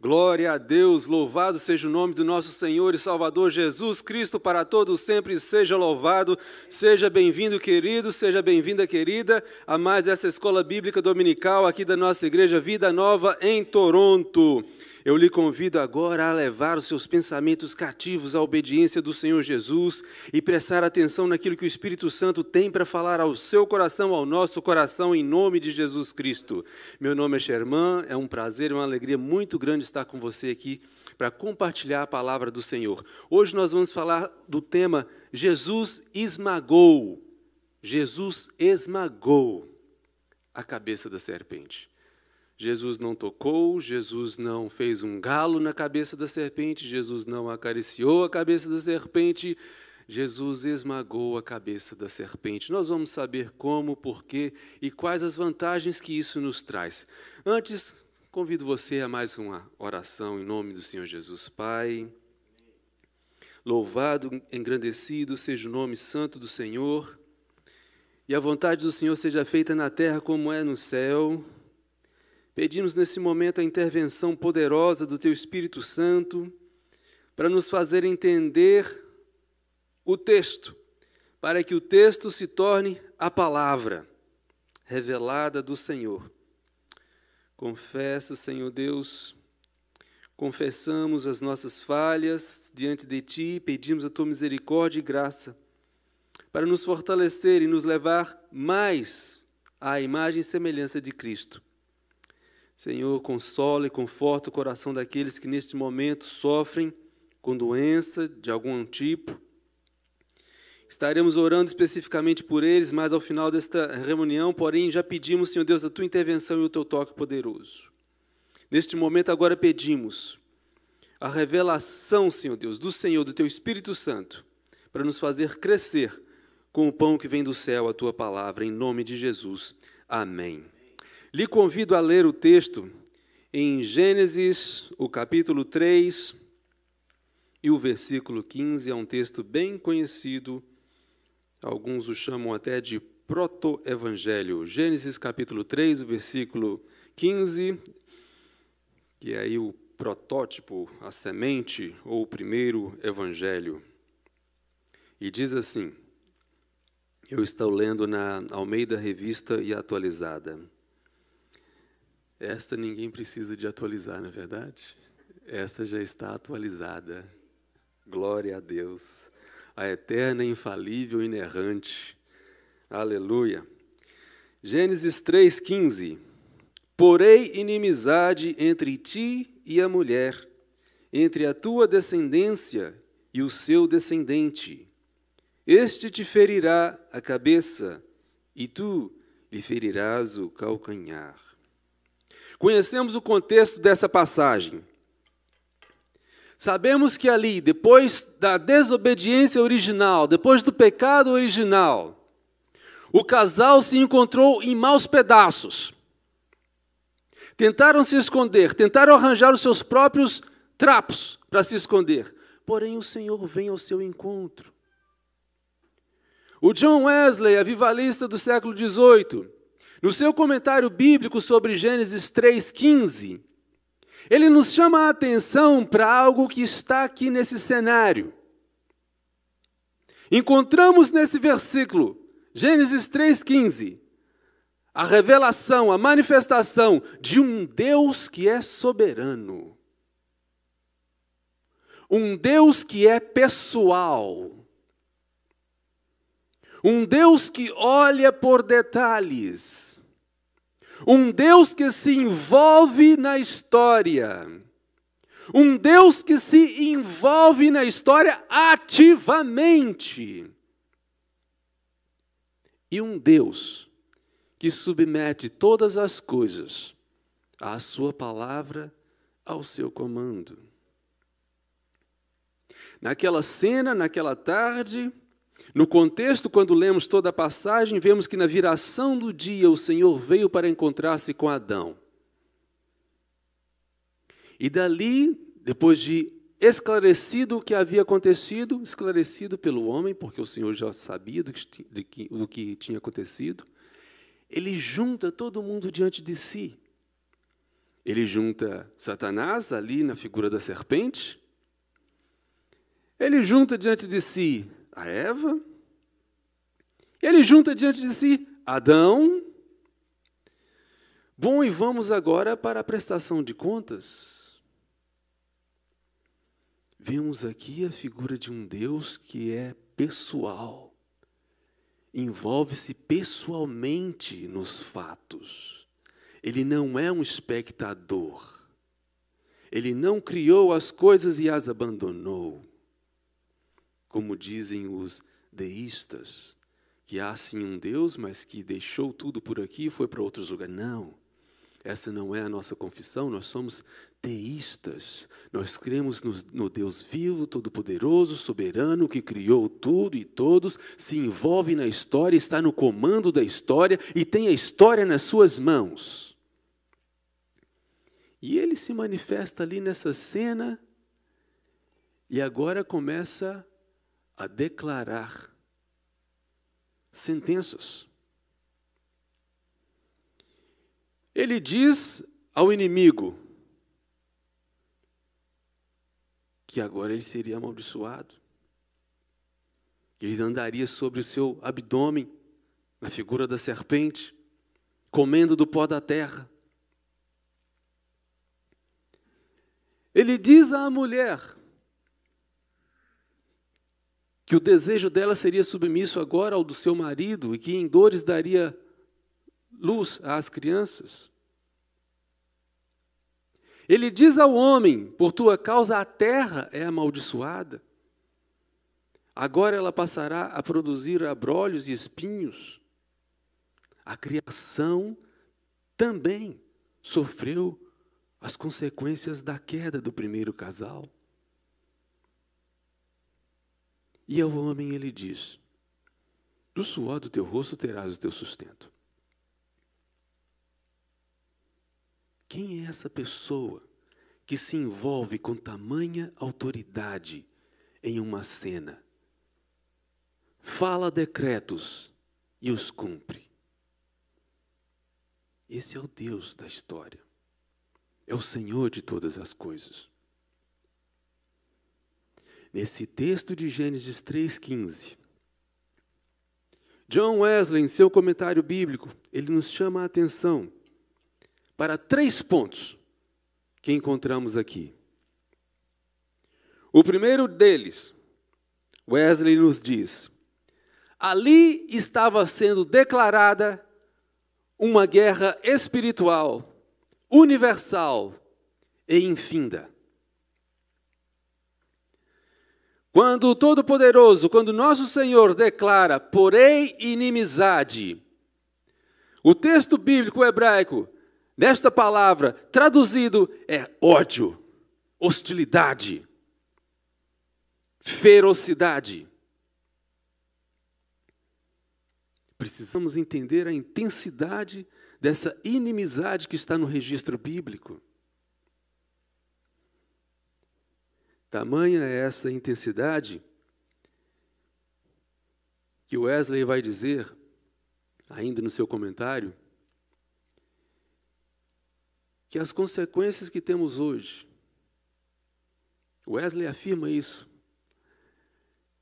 Glória a Deus, louvado seja o nome do nosso Senhor e Salvador Jesus Cristo, para todos sempre seja louvado. Seja bem-vindo, querido, seja bem-vinda, querida, a mais essa escola bíblica dominical aqui da nossa igreja Vida Nova em Toronto. Eu lhe convido agora a levar os seus pensamentos cativos à obediência do Senhor Jesus e prestar atenção naquilo que o Espírito Santo tem para falar ao seu coração, ao nosso coração, em nome de Jesus Cristo. Meu nome é Sherman, é um prazer e uma alegria muito grande estar com você aqui para compartilhar a palavra do Senhor. Hoje nós vamos falar do tema Jesus esmagou. Jesus esmagou a cabeça da serpente. Jesus não tocou, Jesus não fez um galo na cabeça da serpente, Jesus não acariciou a cabeça da serpente, Jesus esmagou a cabeça da serpente. Nós vamos saber como, porquê e quais as vantagens que isso nos traz. Antes, convido você a mais uma oração em nome do Senhor Jesus. Pai, louvado, engrandecido seja o nome santo do Senhor, e a vontade do Senhor seja feita na terra como é no céu. Pedimos nesse momento a intervenção poderosa do Teu Espírito Santo para nos fazer entender o texto, para que o texto se torne a palavra revelada do Senhor. Confessa, Senhor Deus, confessamos as nossas falhas diante de Ti, pedimos a Tua misericórdia e graça para nos fortalecer e nos levar mais à imagem e semelhança de Cristo. Senhor, consola e conforta o coração daqueles que neste momento sofrem com doença de algum tipo. Estaremos orando especificamente por eles, mas ao final desta reunião, porém, já pedimos, Senhor Deus, a Tua intervenção e o Teu toque poderoso. Neste momento agora pedimos a revelação, Senhor Deus, do Senhor, do Teu Espírito Santo, para nos fazer crescer com o pão que vem do céu, a Tua palavra, em nome de Jesus. Amém. Lhe convido a ler o texto em Gênesis, o capítulo 3 e o versículo 15. É um texto bem conhecido, alguns o chamam até de proto-evangelho. Gênesis, capítulo 3, o versículo 15, que é aí o protótipo, a semente ou o primeiro evangelho. E diz assim, eu estou lendo na Almeida Revista e Atualizada. Esta ninguém precisa de atualizar, não é verdade? Esta já está atualizada. Glória a Deus. A eterna, infalível, inerrante. Aleluia. Gênesis 3,15. Porei inimizade entre ti e a mulher, entre a tua descendência e o seu descendente. Este te ferirá a cabeça, e tu lhe ferirás o calcanhar. Conhecemos o contexto dessa passagem. Sabemos que ali, depois da desobediência original, depois do pecado original, o casal se encontrou em maus pedaços. Tentaram se esconder, tentaram arranjar os seus próprios trapos para se esconder. Porém, o Senhor vem ao seu encontro. O John Wesley, avivalista do século XVIII, no seu comentário bíblico sobre Gênesis 3,15, ele nos chama a atenção para algo que está aqui nesse cenário. Encontramos nesse versículo, Gênesis 3,15, a revelação, a manifestação de um Deus que é soberano. Um Deus que é pessoal. Um Deus que olha por detalhes. Um Deus que se envolve na história. Um Deus que se envolve na história ativamente. E um Deus que submete todas as coisas à sua palavra, ao seu comando. Naquela cena, naquela tarde, no contexto, quando lemos toda a passagem, vemos que na viração do dia o Senhor veio para encontrar-se com Adão. E dali, depois de esclarecido o que havia acontecido, esclarecido pelo homem, porque o Senhor já sabia do que tinha acontecido, ele junta todo mundo diante de si. Ele junta Satanás ali na figura da serpente. Ele junta diante de si a Eva. Ele junta diante de si Adão. Bom, e vamos agora para a prestação de contas. Vemos aqui a figura de um Deus que é pessoal. Envolve-se pessoalmente nos fatos. Ele não é um espectador. Ele não criou as coisas e as abandonou. Como dizem os deístas, que há sim um Deus, mas que deixou tudo por aqui e foi para outros lugares. Não, essa não é a nossa confissão, nós somos teístas. Nós cremos no Deus vivo, todo-poderoso, soberano, que criou tudo e todos, se envolve na história, está no comando da história e tem a história nas suas mãos. E ele se manifesta ali nessa cena e agora começa a declarar sentenças. Ele diz ao inimigo que agora ele seria amaldiçoado. Ele andaria sobre o seu abdômen, na figura da serpente, comendo do pó da terra. Ele diz à mulher que o desejo dela seria submisso agora ao do seu marido e que em dores daria luz às crianças. Ele diz ao homem, por tua causa a terra é amaldiçoada. Agora ela passará a produzir abrolhos e espinhos. A criação também sofreu as consequências da queda do primeiro casal. E ao homem ele diz, do suor do teu rosto terás o teu sustento. Quem é essa pessoa que se envolve com tamanha autoridade em uma cena? Fala decretos e os cumpre. Esse é o Deus da história. É o Senhor de todas as coisas. Nesse texto de Gênesis 3,15, John Wesley, em seu comentário bíblico, ele nos chama a atenção para 3 pontos que encontramos aqui. O primeiro deles, Wesley nos diz, ali estava sendo declarada uma guerra espiritual, universal e infinda. Quando o Todo-Poderoso, quando nosso Senhor declara, porém inimizade, o texto bíblico hebraico desta palavra, traduzido, é ódio, hostilidade, ferocidade. Precisamos entender a intensidade dessa inimizade que está no registro bíblico. Tamanha é essa intensidade que Wesley vai dizer, ainda no seu comentário, que as consequências que temos hoje, Wesley afirma isso,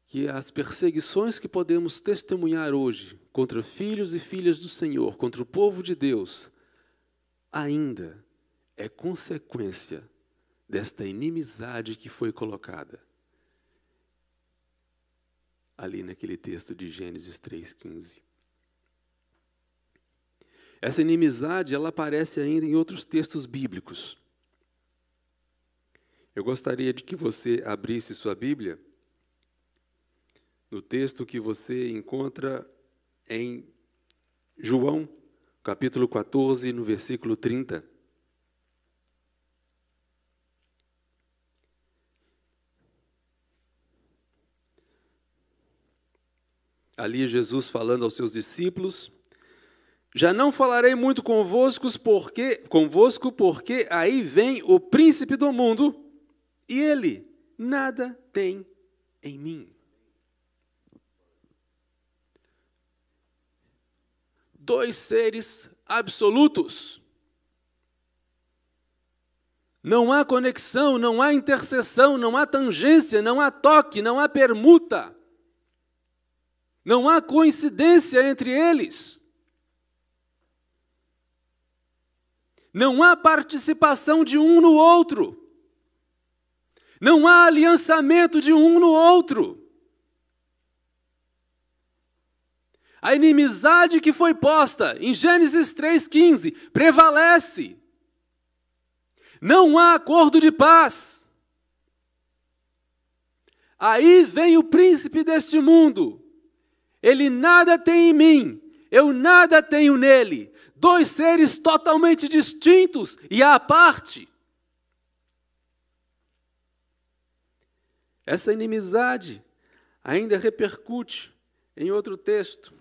que as perseguições que podemos testemunhar hoje contra filhos e filhas do Senhor, contra o povo de Deus, ainda é consequência desta inimizade que foi colocada ali naquele texto de Gênesis 3,15. Essa inimizade, ela aparece ainda em outros textos bíblicos. Eu gostaria de que você abrisse sua Bíblia no texto que você encontra em João, capítulo 14, no versículo 30. Ali Jesus falando aos seus discípulos, já não falarei muito convosco porque aí vem o príncipe do mundo e ele nada tem em mim. 2 seres absolutos. Não há conexão, não há interseção, não há tangência, não há toque, não há permuta. Não há coincidência entre eles. Não há participação de um no outro. Não há aliançamento de um no outro. A inimizade que foi posta em Gênesis 3,15 prevalece. Não há acordo de paz. Aí vem o príncipe deste mundo. Ele nada tem em mim, eu nada tenho nele. Dois seres totalmente distintos e à parte. Essa inimizade ainda repercute em outro texto.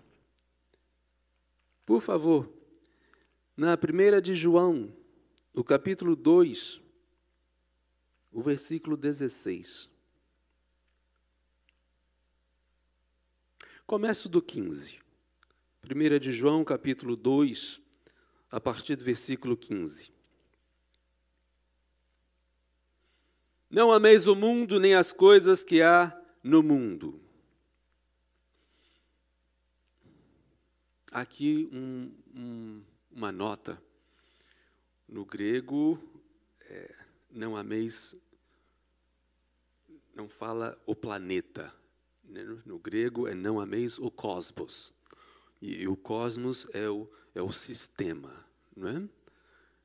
Por favor, na 1 de João, no capítulo 2, o versículo 16. Começo do 15. 1 de João, capítulo 2, a partir do versículo 15. Não ameis o mundo, nem as coisas que há no mundo. Aqui uma nota. No grego, não ameis, não fala o planeta. No grego é não ameis o cosmos. E o cosmos é o sistema, não é?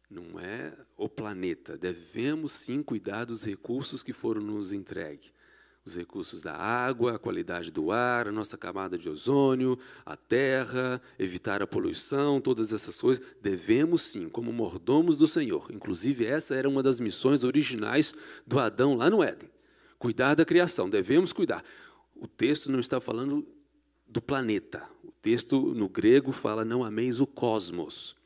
Não é o planeta. Devemos, sim, cuidar dos recursos que foram nos entregues. Os recursos da água, a qualidade do ar, a nossa camada de ozônio, a terra, evitar a poluição, todas essas coisas. Devemos, sim, como mordomos do Senhor. Inclusive, essa era uma das missões originais do Adão lá no Éden. Cuidar da criação, devemos cuidar. O texto não está falando do planeta. O texto no grego fala não ameis o cosmos,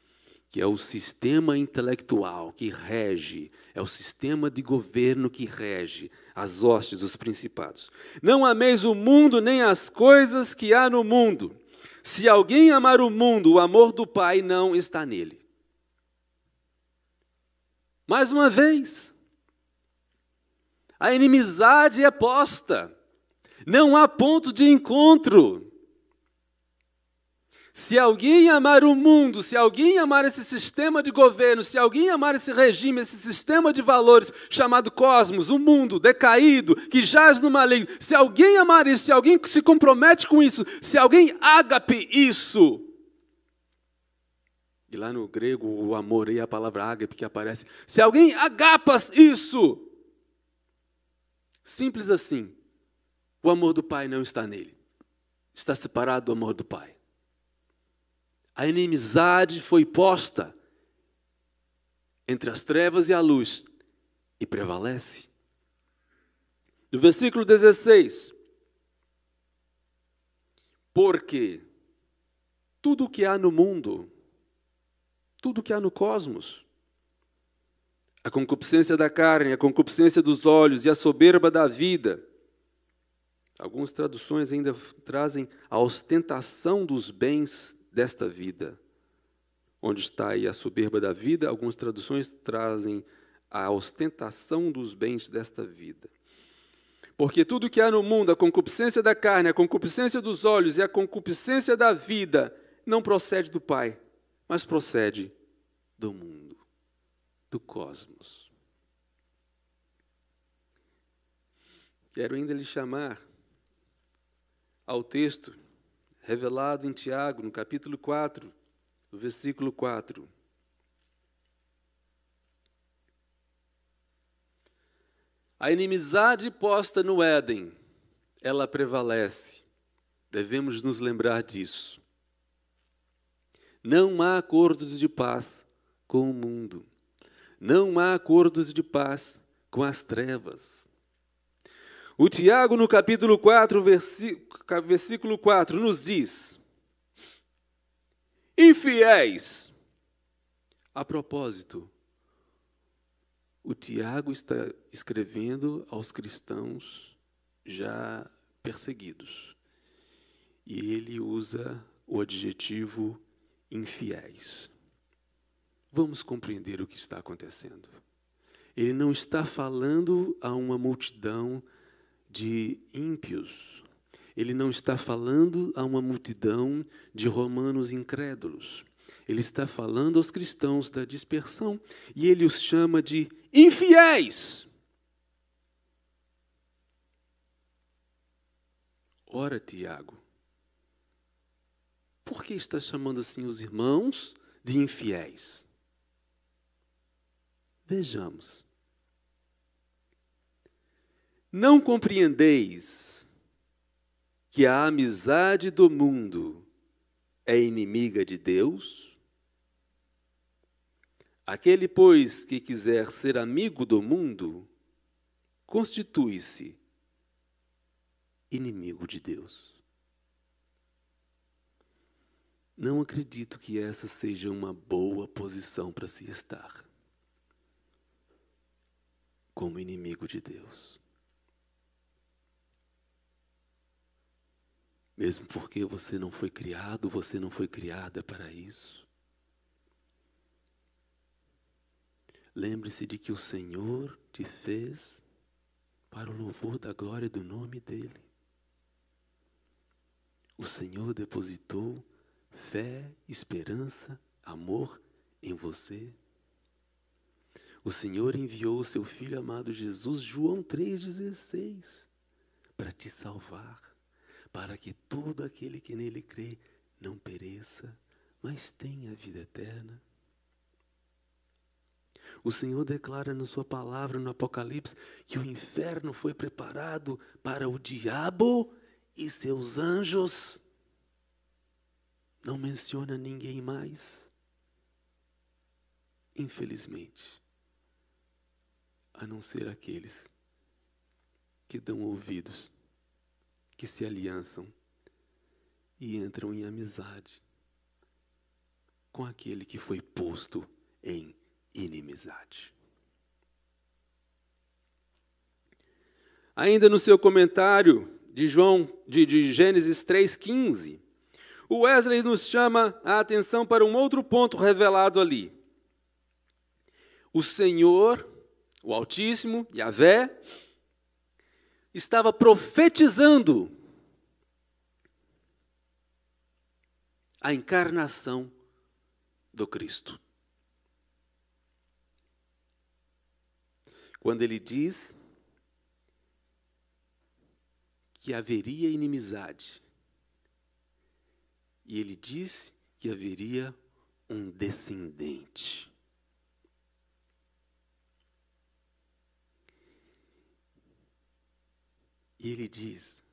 que é o sistema intelectual que rege, é o sistema de governo que rege as hostes, os principados. Não ameis o mundo nem as coisas que há no mundo. Se alguém amar o mundo, o amor do Pai não está nele. Mais uma vez, a inimizade é posta. Não há ponto de encontro. Se alguém amar o mundo, se alguém amar esse sistema de governo, se alguém amar esse regime, esse sistema de valores chamado cosmos, o mundo decaído, que jaz no maligno, se alguém amar isso, se alguém se compromete com isso, se alguém ágape isso, e lá no grego o amor aí é a palavra ágape que aparece, se alguém agapas isso, simples assim, o amor do Pai não está nele, está separado do amor do Pai. A inimizade foi posta entre as trevas e a luz e prevalece. No versículo 16, porque tudo o que há no mundo, tudo o que há no cosmos, a concupiscência da carne, a concupiscência dos olhos e a soberba da vida, algumas traduções ainda trazem a ostentação dos bens desta vida. Onde está aí a soberba da vida, algumas traduções trazem a ostentação dos bens desta vida. Porque tudo que há no mundo, a concupiscência da carne, a concupiscência dos olhos e a concupiscência da vida, não procede do Pai, mas procede do mundo, do cosmos. Quero ainda lhe chamar ao texto revelado em Tiago, no capítulo 4, no versículo 4. A inimizade posta no Éden, ela prevalece. Devemos nos lembrar disso. Não há acordos de paz com o mundo. Não há acordos de paz com as trevas. O Tiago, no capítulo 4, versículo 4, nos diz: infiéis. A propósito, o Tiago está escrevendo aos cristãos já perseguidos. E ele usa o adjetivo infiéis. Vamos compreender o que está acontecendo. Ele não está falando a uma multidão de ímpios. Ele não está falando a uma multidão de romanos incrédulos. Ele está falando aos cristãos da dispersão e ele os chama de infiéis. Ora, Tiago, por que está chamando assim os irmãos de infiéis? Vejamos. Não compreendeis que a amizade do mundo é inimiga de Deus? Aquele, pois, que quiser ser amigo do mundo, constitui-se inimigo de Deus. Não acredito que essa seja uma boa posição para se estar, como inimigo de Deus. Mesmo porque você não foi criado, você não foi criada para isso. Lembre-se de que o Senhor te fez para o louvor da glória do nome dEle. O Senhor depositou fé, esperança, amor em você. O Senhor enviou o seu Filho amado Jesus, João 3,16, para te salvar, para que todo aquele que nele crê não pereça, mas tenha a vida eterna. O Senhor declara na sua palavra, no Apocalipse, que o inferno foi preparado para o diabo e seus anjos. Não menciona ninguém mais, infelizmente, a não ser aqueles que dão ouvidos, que se aliançam e entram em amizade com aquele que foi posto em inimizade. Ainda no seu comentário de Gênesis 3,15, o Wesley nos chama a atenção para um outro ponto revelado ali. O Senhor, o Altíssimo, Yahvé, estava profetizando a encarnação do Cristo. Quando ele diz que haveria inimizade, e ele diz que haveria um descendente. E ele diz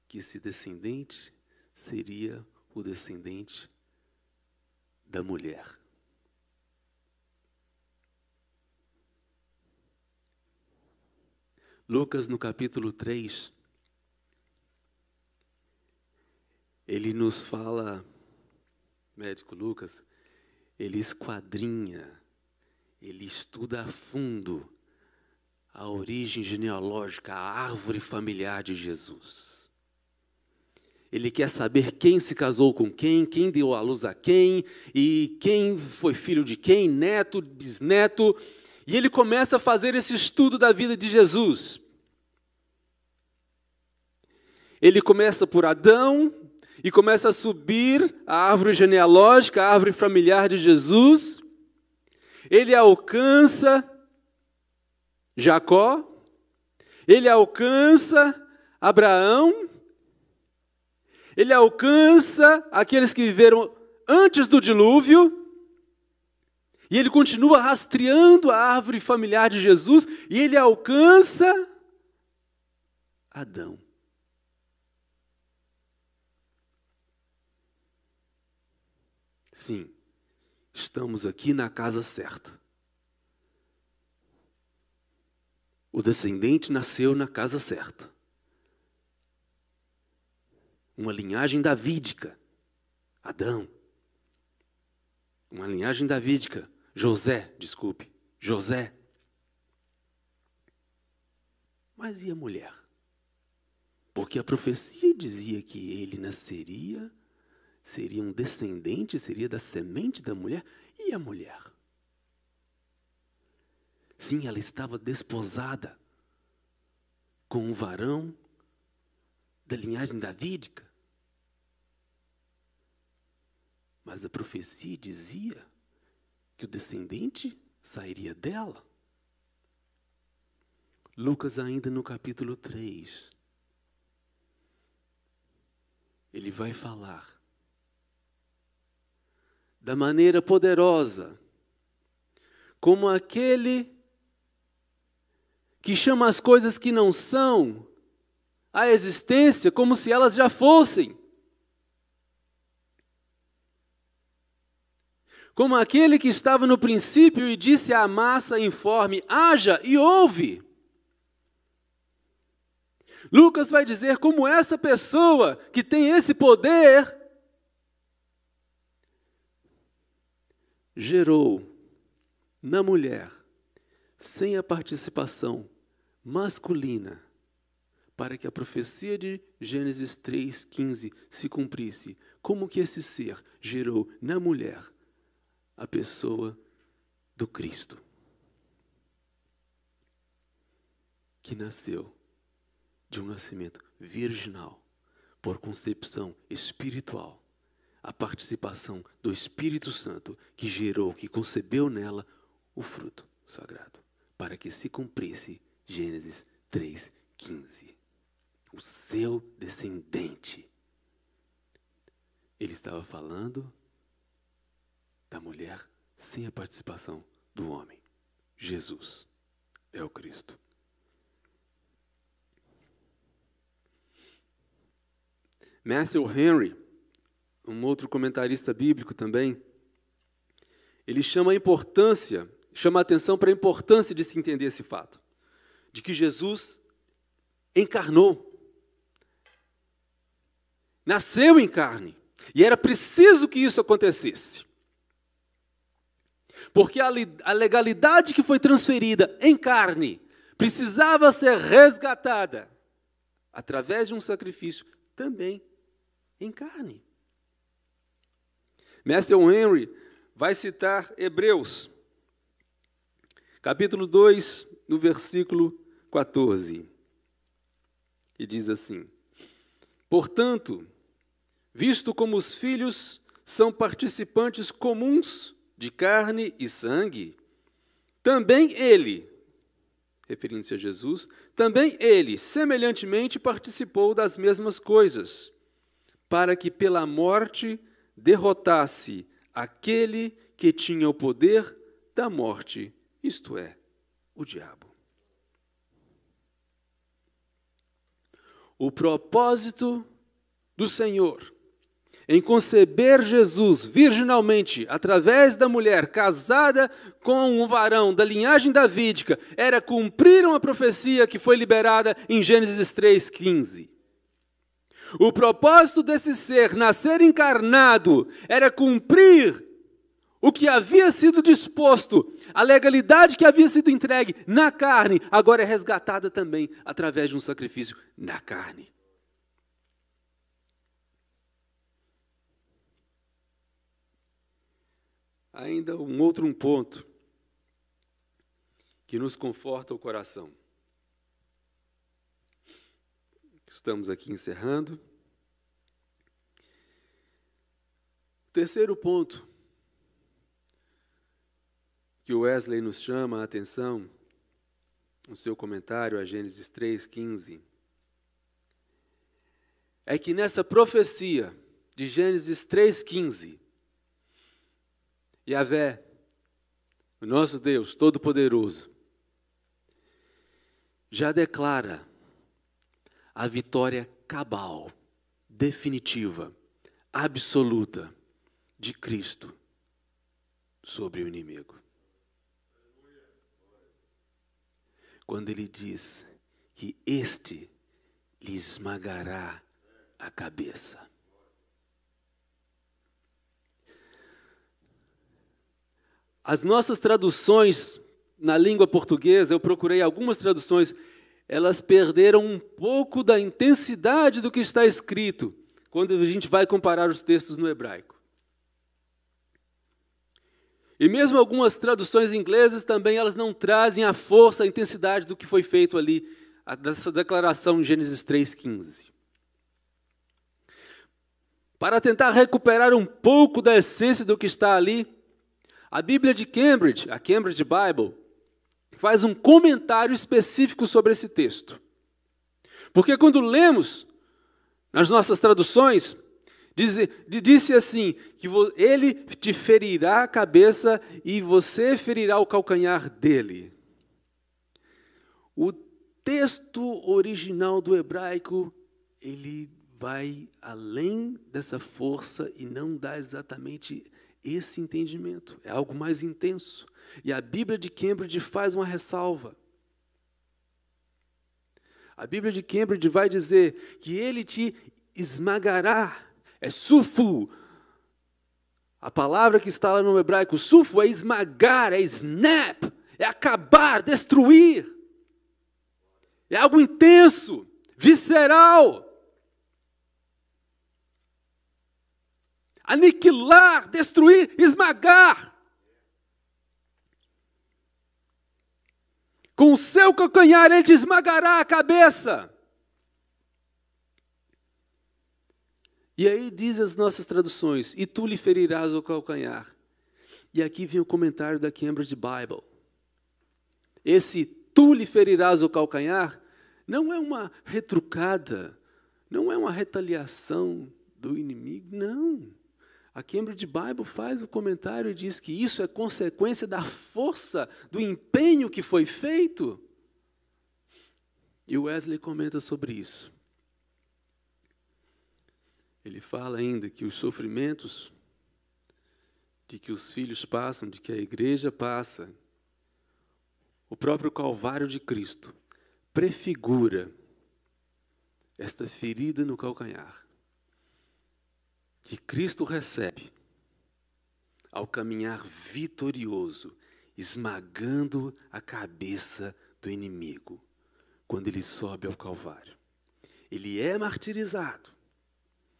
que esse descendente seria o descendente da mulher. Lucas, no capítulo 3, ele nos fala, médico Lucas, ele esquadrinha, ele estuda a fundo a origem genealógica, a árvore familiar de Jesus. Ele quer saber quem se casou com quem deu à luz a quem, e quem foi filho de quem, neto, bisneto. E ele começa a fazer esse estudo da vida de Jesus. Ele começa por Adão e começa a subir a árvore genealógica, a árvore familiar de Jesus. Ele alcança Jacó, ele alcança Abraão, ele alcança aqueles que viveram antes do dilúvio, e ele continua rastreando a árvore familiar de Jesus, e ele alcança Adão. Sim, estamos aqui na casa certa. O descendente nasceu na casa certa. Uma linhagem davídica, Adão. Uma linhagem davídica, José. Mas e a mulher? Porque a profecia dizia que ele nasceria, seria um descendente, seria da semente da mulher. E a mulher? Sim, ela estava desposada com um varão da linhagem davídica. Mas a profecia dizia que o descendente sairia dela. Lucas, ainda no capítulo 3, ele vai falar da maneira poderosa como aquele que chama as coisas que não são à existência como se elas já fossem. Como aquele que estava no princípio e disse à massa informe, haja e ouve. Lucas vai dizer como essa pessoa que tem esse poder gerou na mulher, sem a participação masculina, para que a profecia de Gênesis 3,15 se cumprisse. Como que esse ser gerou na mulher a pessoa do Cristo, que nasceu de um nascimento virginal, por concepção espiritual, a participação do Espírito Santo que gerou, que concebeu nela o fruto sagrado, para que se cumprisse Gênesis 3,15. O seu descendente. Ele estava falando da mulher sem a participação do homem. Jesus é o Cristo. Matthew Henry, um outro comentarista bíblico também, ele chama a atenção para a importância de se entender esse fato, de que Jesus encarnou, nasceu em carne, e era preciso que isso acontecesse. Porque a legalidade que foi transferida em carne precisava ser resgatada através de um sacrifício também em carne. Matthew Henry vai citar Hebreus, capítulo 2, no versículo 14, que diz assim: portanto, visto como os filhos são participantes comuns de carne e sangue, também ele, referindo-se a Jesus, também ele, semelhantemente, participou das mesmas coisas, para que pela morte derrotasse aquele que tinha o poder da morte, isto é, o diabo. O propósito do Senhor em conceber Jesus virginalmente, através da mulher casada com um varão da linhagem davídica, era cumprir uma profecia que foi liberada em Gênesis 3,15. O propósito desse ser nascer encarnado era cumprir o que havia sido disposto, a legalidade que havia sido entregue na carne, agora é resgatada também através de um sacrifício na carne. Ainda um outro ponto que nos conforta o coração. Estamos aqui encerrando. O terceiro ponto que o Wesley nos chama a atenção, no seu comentário a Gênesis 3,15, é que nessa profecia de Gênesis 3,15, Yahvé, o nosso Deus Todo-Poderoso, já declara a vitória cabal, definitiva, absoluta de Cristo sobre o inimigo. Quando ele diz que este lhe esmagará a cabeça. As nossas traduções na língua portuguesa, eu procurei algumas traduções, elas perderam um pouco da intensidade do que está escrito, quando a gente vai comparar os textos no hebraico. E mesmo algumas traduções inglesas também, elas não trazem a força, a intensidade do que foi feito ali, dessa declaração em Gênesis 3,15. Para tentar recuperar um pouco da essência do que está ali, a Bíblia de Cambridge, a Cambridge Bible, faz um comentário específico sobre esse texto. Porque quando lemos nas nossas traduções, disse assim, que ele te ferirá a cabeça e você ferirá o calcanhar dele. O texto original do hebraico, ele vai além dessa força e não dá exatamente esse entendimento. É algo mais intenso. E a Bíblia de Cambridge faz uma ressalva. A Bíblia de Cambridge vai dizer que ele te esmagará. É sufu. A palavra que está lá no hebraico, sufu, é esmagar, é snap, é acabar, destruir. É algo intenso, visceral. Aniquilar, destruir, esmagar. Com o seu calcanhar ele te esmagará a cabeça. E aí diz as nossas traduções, e tu lhe ferirás o calcanhar. E aqui vem o comentário da Cambridge Bible. Esse tu lhe ferirás o calcanhar não é uma retrucada, não é uma retaliação do inimigo, não. A Cambridge Bible faz o comentário e diz que isso é consequência da força, do empenho que foi feito. E o Wesley comenta sobre isso. Ele fala ainda que os sofrimentos de que os filhos passam, de que a igreja passa, o próprio Calvário de Cristo prefigura esta ferida no calcanhar que Cristo recebe ao caminhar vitorioso, esmagando a cabeça do inimigo, quando ele sobe ao Calvário. Ele é martirizado,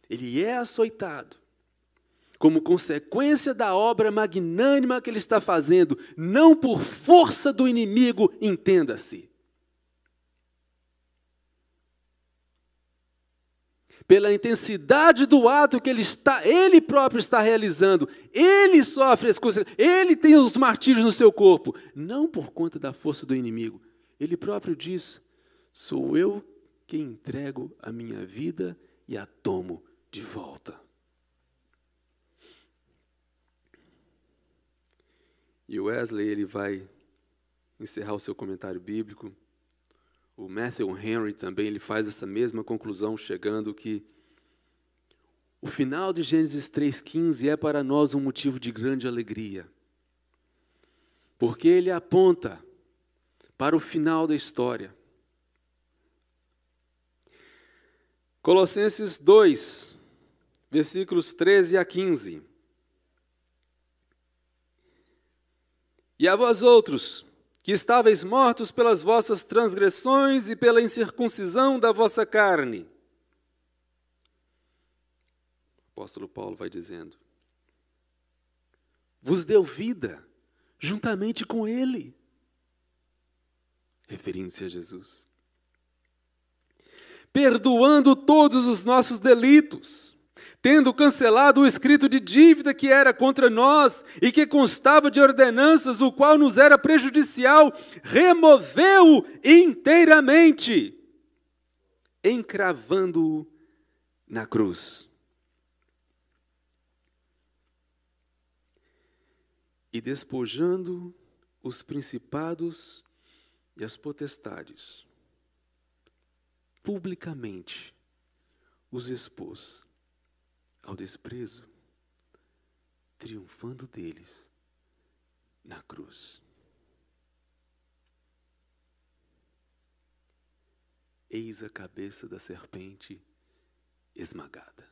ele é açoitado, como consequência da obra magnânima que ele está fazendo, não por força do inimigo, entenda-se. Pela intensidade do ato que ele próprio está realizando, ele sofre as consequências, ele tem os martírios no seu corpo, não por conta da força do inimigo. Ele próprio diz, sou eu que entrego a minha vida e a tomo de volta. E o Wesley, ele vai encerrar o seu comentário bíblico. O Matthew Henry também, ele faz essa mesma conclusão, chegando que o final de Gênesis 3,15 é para nós um motivo de grande alegria, porque ele aponta para o final da história. Colossenses 2, versículos 13 a 15. E a vós outros, que estáveis mortos pelas vossas transgressões e pela incircuncisão da vossa carne. O apóstolo Paulo vai dizendo, vos deu vida juntamente com ele, referindo-se a Jesus, perdoando todos os nossos delitos, tendo cancelado o escrito de dívida que era contra nós e que constava de ordenanças, o qual nos era prejudicial, removeu-o inteiramente, encravando-o na cruz. E despojando os principados e as potestades, publicamente os expôs ao desprezo, triunfando deles na cruz. Eis a cabeça da serpente esmagada.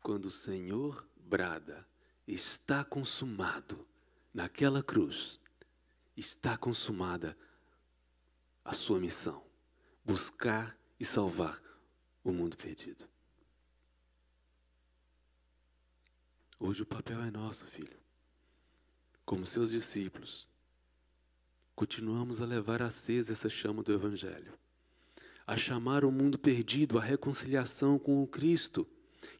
Quando o Senhor brada, está consumado, naquela cruz, está consumada a sua missão, buscar e salvar o mundo perdido. Hoje o papel é nosso, filho. Como seus discípulos, continuamos a levar acesa essa chama do Evangelho, a chamar o mundo perdido à reconciliação com o Cristo,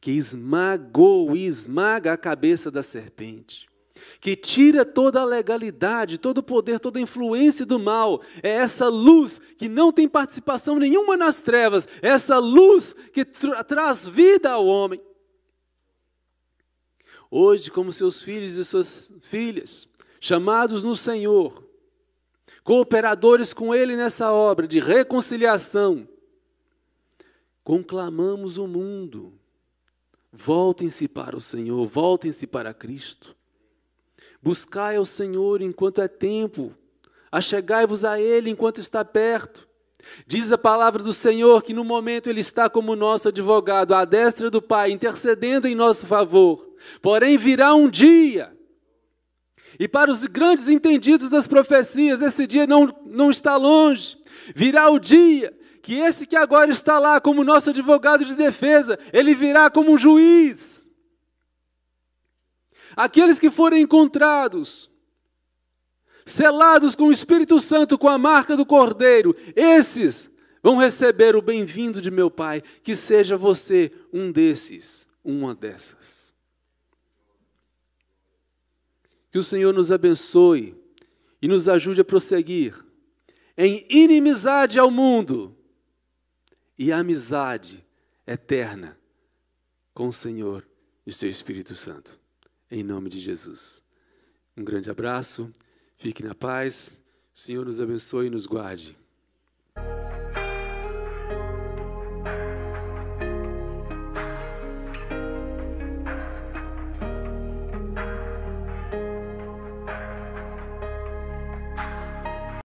que esmagou e esmaga a cabeça da serpente, que tira toda a legalidade, todo o poder, toda a influência do mal. É essa luz que não tem participação nenhuma nas trevas, é essa luz que traz vida ao homem. Hoje, como seus filhos e suas filhas, chamados no Senhor, cooperadores com Ele nessa obra de reconciliação, conclamamos o mundo: voltem-se para o Senhor, voltem-se para Cristo. Buscai ao Senhor enquanto é tempo, achegai-vos a Ele enquanto está perto. Diz a palavra do Senhor que no momento Ele está como nosso advogado, à destra do Pai, intercedendo em nosso favor. Porém virá um dia, e para os grandes entendidos das profecias, esse dia não está longe. Virá o dia que esse que agora está lá como nosso advogado de defesa, ele virá como um juiz. Aqueles que forem encontrados, selados com o Espírito Santo, com a marca do Cordeiro, esses vão receber o bem-vindo de meu Pai. Que seja você um desses, uma dessas. Que o Senhor nos abençoe e nos ajude a prosseguir em inimizade ao mundo e amizade eterna com o Senhor e seu Espírito Santo. Em nome de Jesus. Um grande abraço, fique na paz, o Senhor nos abençoe e nos guarde.